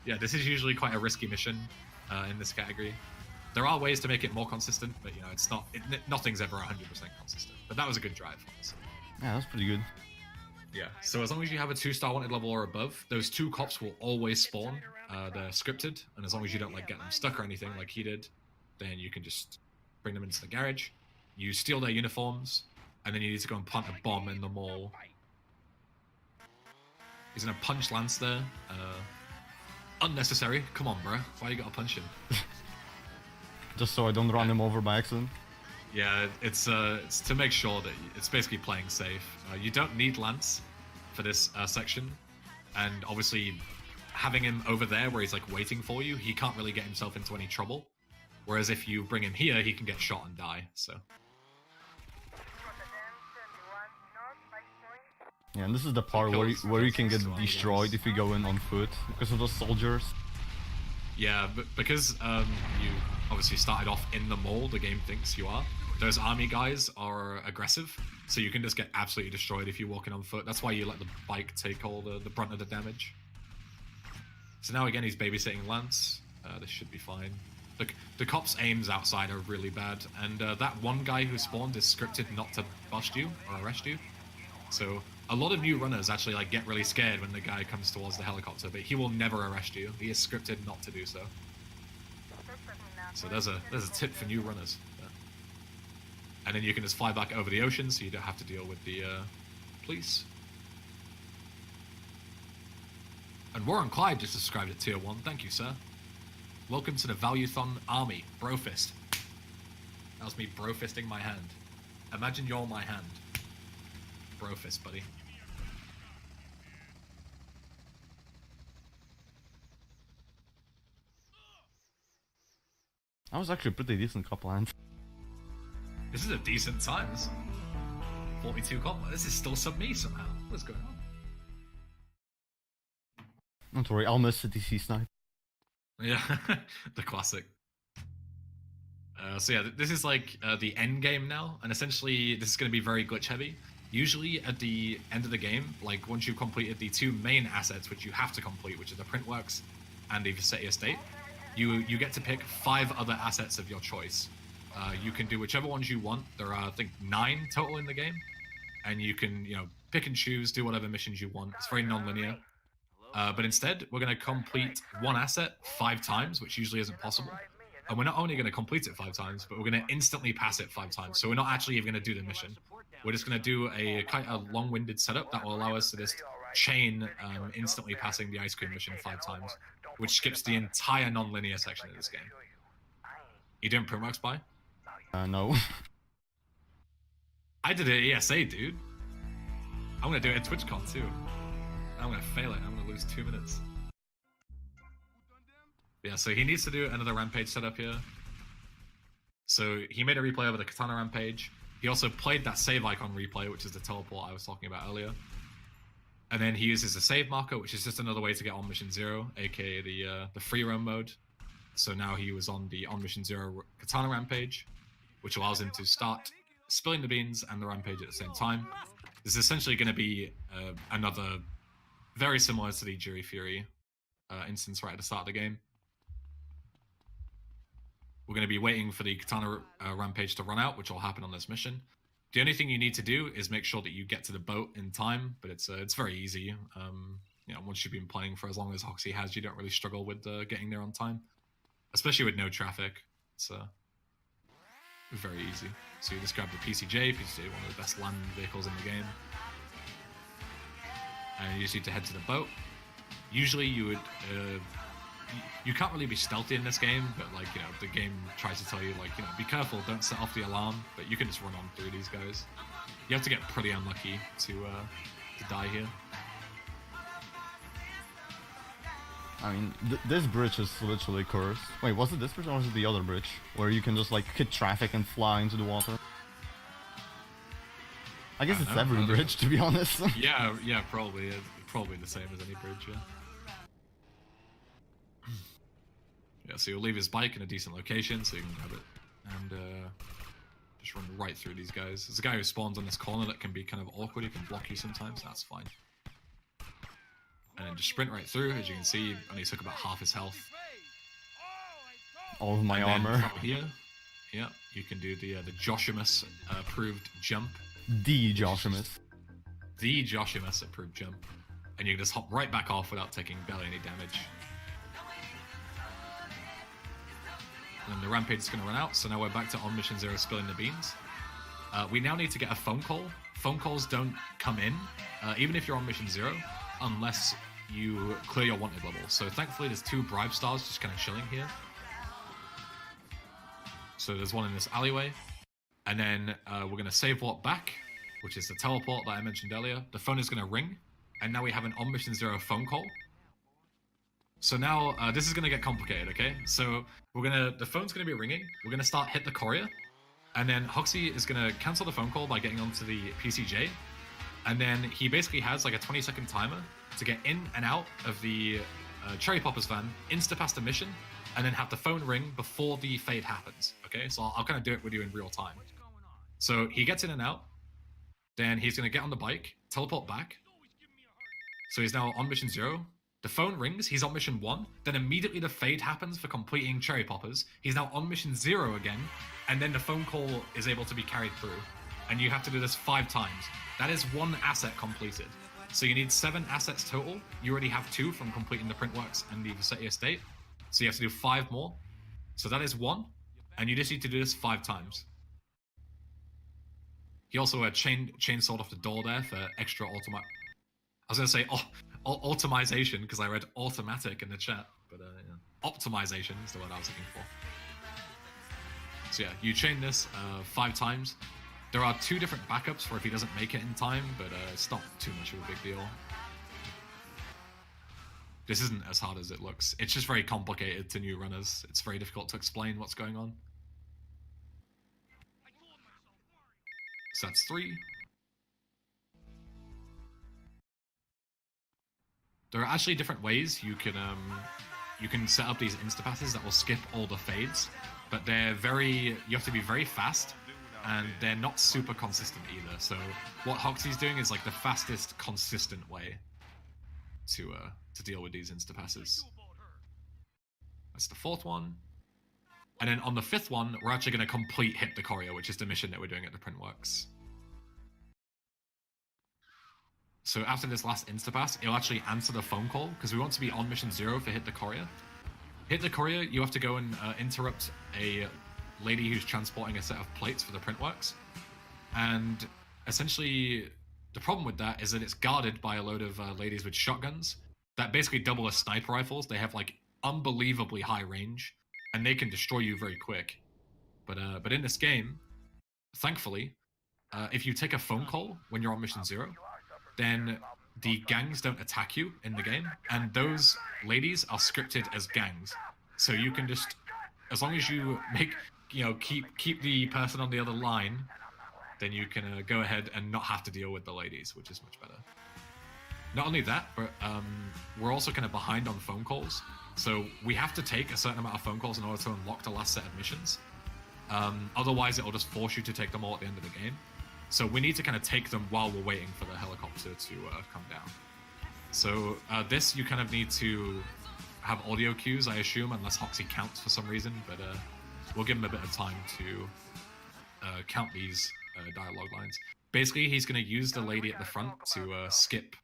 yeah, this is usually quite a risky mission in this category. There are ways to make it more consistent, but you know, nothing's ever 100% consistent. But that was a good drive, honestly. Yeah, that's pretty good. Yeah, so as long as you have a 2-star wanted level or above, those 2 cops will always spawn. They're scripted, and as long as you don't like get them stuck or anything like he did, then you can just bring them into the garage. You steal their uniforms, and then you need to go and plant a bomb in the mall. He's gonna punch Lance there. Unnecessary. Come on, bro. Why you gotta punch him? Just so I don't run him over by accident. Yeah, it's to make sure that it's basically playing safe. You don't need Lance for this section, and obviously having him over there where he's like waiting for you, he can't really get himself into any trouble. Whereas if you bring him here, he can get shot and die. So. Yeah, and this is the part where you can get destroyed if you go in on foot because of those soldiers. Yeah, but because you obviously started off in the mall, the game thinks you are. Those army guys are aggressive, so you can just get absolutely destroyed if you're walking on foot. That's why you let the bike take all the brunt of the damage. So now again, he's babysitting Lance. This should be fine. Look, the cops' aims outside are really bad, and that one guy who spawned is scripted not to bust you or arrest you. So a lot of new runners actually like get really scared when the guy comes towards the helicopter, but he will never arrest you. He is scripted not to do so. So there's a tip for new runners. And then you can just fly back over the ocean, so you don't have to deal with the police. And Warren Clyde just subscribed at Tier 1. Thank you, sir. Welcome to the Valuethon Army. Brofist. That was me brofisting my hand. Imagine you're my hand. Brofist, buddy. That was actually a pretty decent couple hands. This is a decent time. This 42 comp. This is still sub-me somehow. What's going on? Don't worry, I'll miss CTC snipe. Yeah, the classic. So yeah, this is like the end game now, and essentially this is going to be very glitch heavy. Usually at the end of the game, like once you've completed the 2 main assets which you have to complete, which are the printworks and the City Estate, you get to pick 5 other assets of your choice. You can do whichever ones you want. There are, I think, 9 total in the game, and you can, you know, pick and choose, do whatever missions you want. It's very non-linear. But instead, we're going to complete one asset 5 times, which usually isn't possible. And we're not only going to complete it 5 times, but we're going to instantly pass it 5 times. So we're not actually even going to do the mission. We're just going to do a kind of long-winded setup that will allow us to just chain instantly passing the ice cream mission 5 times, which skips the entire non-linear section of this game. You doing printworks, by? No. I did it at ESA, dude. I'm going to do it at TwitchCon too. I'm going to fail it. I'm going to lose 2 minutes. Yeah, so he needs to do another rampage setup here. So he made a replay over the Katana rampage. He also played that save icon replay, which is the teleport I was talking about earlier. And then he uses a save marker, which is just another way to get on Mission 0, aka the free roam mode. So now he was on the on Mission 0 Katana rampage, which allows him to start spilling the beans and the rampage at the same time. This is essentially going to be another very similar to the Jury Fury instance right at the start of the game. We're going to be waiting for the Katana rampage to run out, which will happen on this mission. The only thing you need to do is make sure that you get to the boat in time, but it's very easy. You know, once you've been playing for as long as Hoxie has, you don't really struggle with getting there on time, especially with no traffic. It's very easy. So you just grab the PCJ, one of the best land vehicles in the game, and you just need to head to the boat. Usually you would. You can't really be stealthy in this game, but like, you know, the game tries to tell you, like, you know, be careful, don't set off the alarm, but you can just run on through these guys. You have to get pretty unlucky to die here. I mean, this bridge is literally cursed. Wait, was it this bridge or was it the other bridge? Where you can just like hit traffic and fly into the water? I guess it's every bridge, to be honest. Yeah, probably. Probably the same as any bridge, yeah. Yeah, so you'll leave his bike in a decent location so you can grab it and just run right through these guys. There's a guy who spawns on this corner that can be kind of awkward, he can block you sometimes, that's fine. And then just sprint right through. As you can see, he only took about half his health. All of my armor. From here, yeah, you can do the Joshimus approved jump. The Joshimus. The Joshimus approved jump. And you can just hop right back off without taking barely any damage. And the rampage is going to run out, so now we're back to on mission 0 spilling the beans. We now need to get a phone call. Phone calls don't come in, even if you're on mission 0, unless you clear your wanted level. So thankfully there's 2 bribe stars just kind of chilling here. So there's one in this alleyway. And then we're going to save warp back, which is the teleport that I mentioned earlier. The phone is going to ring, and now we have an on mission 0 phone call. So now, this is going to get complicated, okay? So the phone's going to be ringing, we're going to start hit the courier, and then Hoxie is going to cancel the phone call by getting onto the PCJ, and then he basically has like a 20-second timer to get in and out of the Cherry Poppers van, insta-pass the mission, and then have the phone ring before the fade happens, okay? So I'll kind of do it with you in real time. So he gets in and out, then he's going to get on the bike, teleport back, so he's now on mission 0. The phone rings, he's on mission 1, then immediately the fade happens for completing Cherry Poppers. He's now on mission 0 again, and then the phone call is able to be carried through. And you have to do this 5 times. That is 1 asset completed. So you need 7 assets total. You already have 2 from completing the Printworks and the Vasetti Estate. So you have to do 5 more. So that is 1, and you just need to do this 5 times. He also chainsawed off the door there for extra automatic. I was going to say automization because I read automatic in the chat, but yeah. Optimization is the word I was looking for. So yeah, you chain this 5 times. There are 2 different backups for if he doesn't make it in time, but it's not too much of a big deal. This isn't as hard as it looks. It's just very complicated to new runners. It's very difficult to explain what's going on. So that's 3. There are actually different ways you can set up these instapasses that will skip all the fades, but you have to be very fast, and they're not super consistent either. So what Hoxie's doing is like the fastest consistent way to deal with these instapasses. That's the 4th one. And then on the 5th one, we're actually going to complete Hit the Courier, which is the mission that we're doing at the Printworks. So after this last instapass, it'll actually answer the phone call, because we want to be on mission 0 for Hit the Courier. Hit the Courier, you have to go and interrupt a lady who's transporting a set of plates for the Printworks. And essentially, the problem with that is that it's guarded by a load of ladies with shotguns that basically double as sniper rifles. They have like unbelievably high range, and they can destroy you very quick. But in this game, thankfully, if you take a phone call when you're on mission 0, then the gangs don't attack you in the game, and those ladies are scripted as gangs. So you can just, as long as you keep the person on the other line, then you can go ahead and not have to deal with the ladies, which is much better. Not only that, but we're also kind of behind on phone calls. So we have to take a certain amount of phone calls in order to unlock the last set of missions. Otherwise, it'll just force you to take them all at the end of the game. So we need to kind of take them while we're waiting for the helicopter to come down. So this, you kind of need to have audio cues, I assume, unless Hoxie counts for some reason, but we'll give him a bit of time to count these dialogue lines. Basically, he's going to use the lady at the front to skip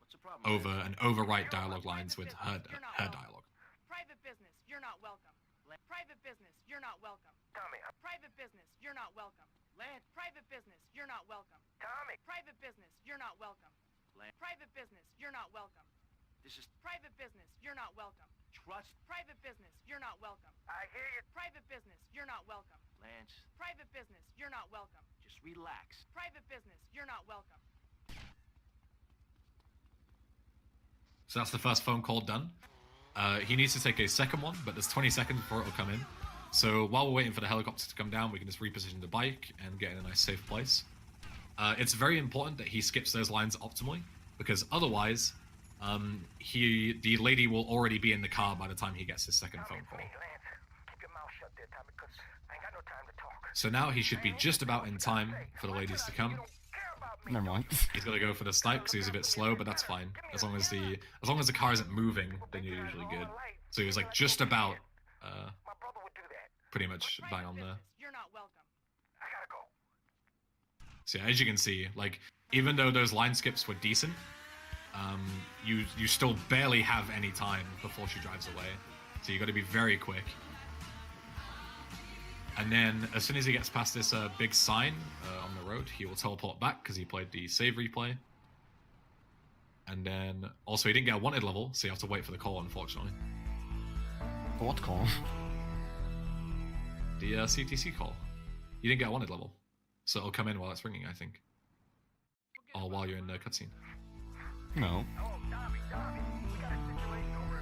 over and overwrite dialogue lines with her dialogue. Private business, you're not welcome. Private business, you're not welcome. Tommy. Private business, you're not welcome. Lance. Private business, you're not welcome. Tommy. Private business, you're not welcome. Lance. Private business, you're not welcome. This is Private business, you're not welcome. trust. Private business, you're not welcome. I hear you. Private business, you're not welcome. Lance, Private business, you're not welcome. just relax. Private business, you're not welcome. So that's the first phone call done. He needs to take a second one, but there's 20 seconds before it'll come in. So while we're waiting for the helicopter to come down, we can just reposition the bike and get in a nice safe place. It's very important that he skips those lines optimally, because otherwise, the lady will already be in the car by the time he gets his second phone call. So now he should be just about in time for the ladies to come. Never mind. He's got to go for the snipe because he's a bit slow, but that's fine. As long as the car isn't moving, then you're usually good. So he was like just about, pretty much bang on there. You're not welcome. So yeah, as you can see, like even though those line skips were decent, you still barely have any time before she drives away. So you got to be very quick. And then as soon as he gets past this big sign on the road, he will teleport back because he played the save replay. And then also he didn't get a wanted level, so you have to wait for the call, unfortunately. What call? The CTC call. You didn't get a wanted level, so it'll come in while it's ringing, I think. Or while you're in the cutscene. No.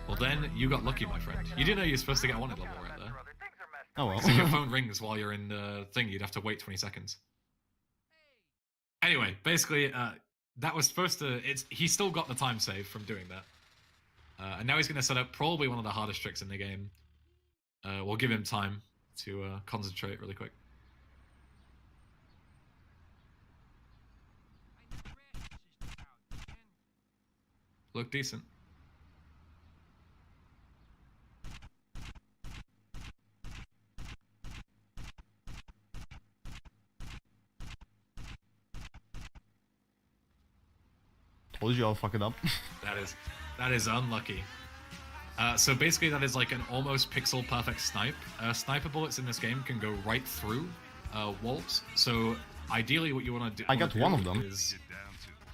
Well then, you got lucky, my friend. You didn't know you were supposed to get a wanted level right there. Oh well. So if your phone rings while you're in the thing, you'd have to wait 20 seconds. Anyway, basically, that was supposed to... He still got the time save from doing that. And now he's going to set up probably one of the hardest tricks in the game. We'll give him time to concentrate really quick. Look decent. Told you I'll fuck it up. That is unlucky. So basically that is like an almost pixel perfect snipe. Sniper bullets in this game can go right through walls. So ideally what you want to do... I got one of them.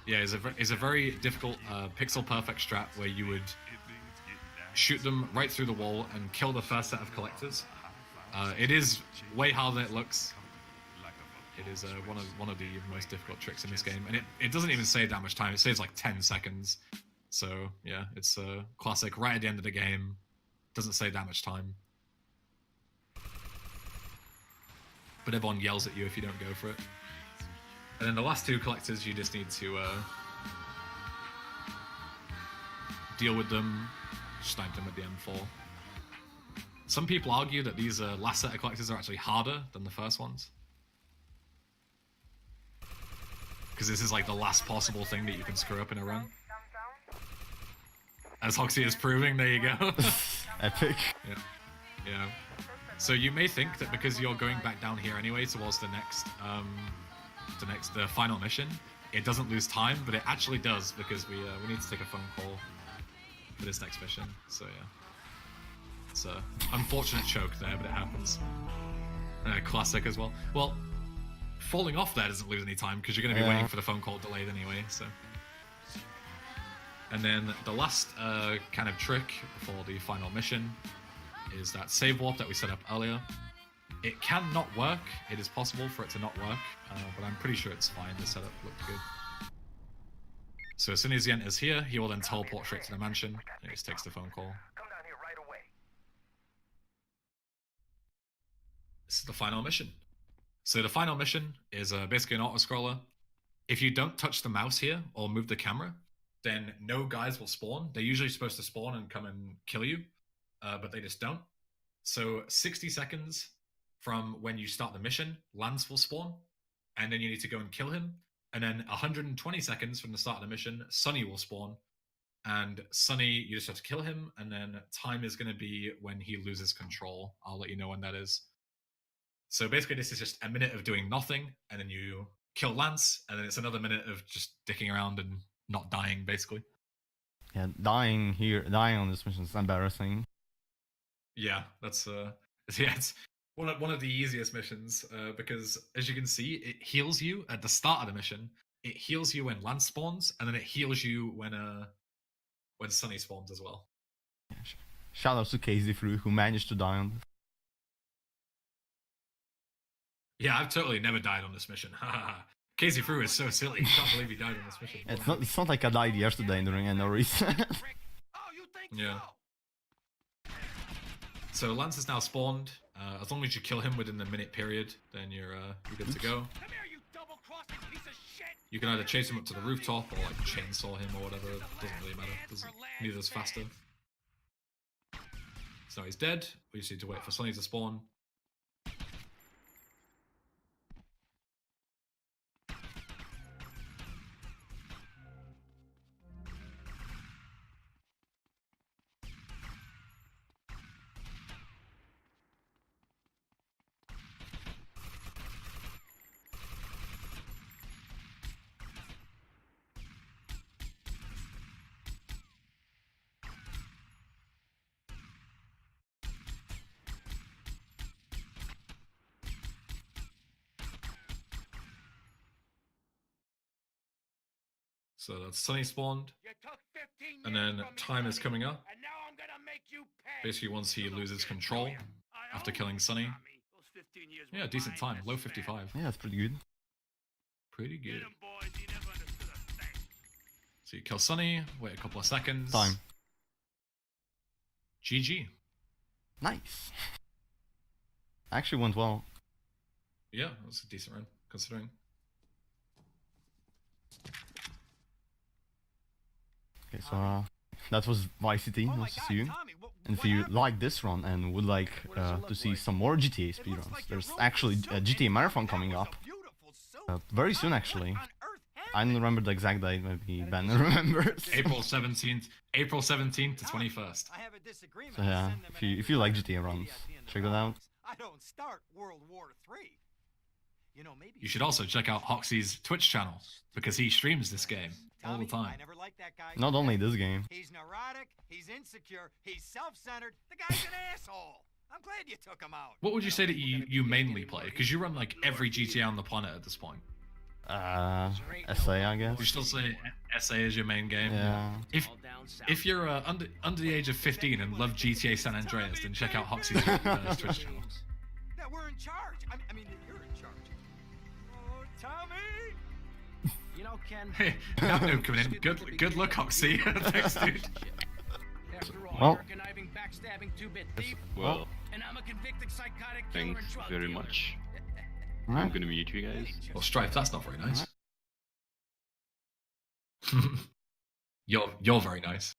Is a very difficult pixel perfect strat where you would shoot them right through the wall and kill the first set of collectors. It is way harder than it looks. It is one of the most difficult tricks in this game, and it doesn't even save that much time. It saves like 10 seconds. So yeah, it's a classic right at the end of the game. Doesn't save that much time. But everyone yells at you if you don't go for it. And then the last two collectors, you just need to deal with them, snipe them with the M4. Some people argue that these last set of collectors are actually harder than the first ones. Because this is like the last possible thing that you can screw up in a run. As Hoxie is proving, there you go. Epic. Yeah. So you may think that because you're going back down here anyway towards the final mission, it doesn't lose time, but it actually does because we need to take a phone call for this next mission. So yeah, it's a unfortunate choke there, but it happens. Classic as well. Well, falling off there doesn't lose any time because you're going to be waiting for the phone call delayed anyway. So, and then the last kind of trick for the final mission is that save warp that we set up earlier. It can not work. It is possible for it to not work, but I'm pretty sure it's fine. The setup looked good. So as soon as he enters here, he will then teleport straight to the mansion, and it just takes the phone call. This is the final mission. So the final mission is basically an auto-scroller. If you don't touch the mouse here, or move the camera, then no guys will spawn. They're usually supposed to spawn and come and kill you, but they just don't. So 60 seconds from when you start the mission, Lance will spawn, and then you need to go and kill him. And then 120 seconds from the start of the mission, Sunny will spawn. And Sunny, you just have to kill him, and then time is going to be when he loses control. I'll let you know when that is. So basically this is just a minute of doing nothing, and then you kill Lance, and then it's another minute of just dicking around and not dying, basically. Yeah, dying on this mission is embarrassing. Yeah, that's it's one of the easiest missions, because as you can see, it heals you at the start of the mission. It heals you when Lance spawns, and then it heals you when Sunny spawns as well. Yeah, shout out to Casey Fruit who managed to die on this. Yeah, I've totally never died on this mission. Casey Fruit is so silly. I can't believe he died on this mission. It's not like I died yesterday during no reason. Yeah. So Lance is now spawned. As long as you kill him within the minute period, then you're good to go. Come here, you double-crossing piece of shit! You can either chase him up to the rooftop or like chainsaw him or whatever. It doesn't really matter. Neither's faster. So he's dead. We just need to wait for Sunny to spawn. So that's Sunny spawned, and then time is coming up. Basically, once he loses control after killing Sunny. Yeah, decent time, low 55. Yeah, that's pretty good. Pretty good. So you kill Sunny, wait a couple of seconds. Time. GG. Nice. Actually went well. Yeah, that was a decent run, considering. Okay, so that was Vice City, SSU. And if you like this run and would like to see some more GTA speedruns, there's actually a GTA Marathon coming up. Very soon, actually. I don't remember the exact date, maybe Ben remembers. April 17th to 21st. So yeah, if you like GTA runs, check that out. I don't start World War III. You know, maybe You should also check out Hoxie's Twitch channel, because he streams this game all the time. I never liked that guy. Not only this game. He's neurotic, he's insecure, he's self-centered. The guy's an asshole. I'm glad you took him out. What would you say that you mainly play? Because you run like every GTA on the planet at this point. SA, I guess. Would you still say SA is your main game? Yeah. If you're under the age of 15 and love GTA San Andreas, then check out Hoxie's Twitch channel. That we're in charge. I mean, that you're in charge. Oh, Tommy! You know, Ken. Hey, no coming in. Good luck, Hoxie. Thanks, dude. After all, Well. you're a conniving, backstabbing two-bit thief, Well, and I'm a convicted psychotic killer thanks and drug very dealer. much. I'm Alright. gonna mute you guys. Well, Strife, that's not very nice. You're very nice.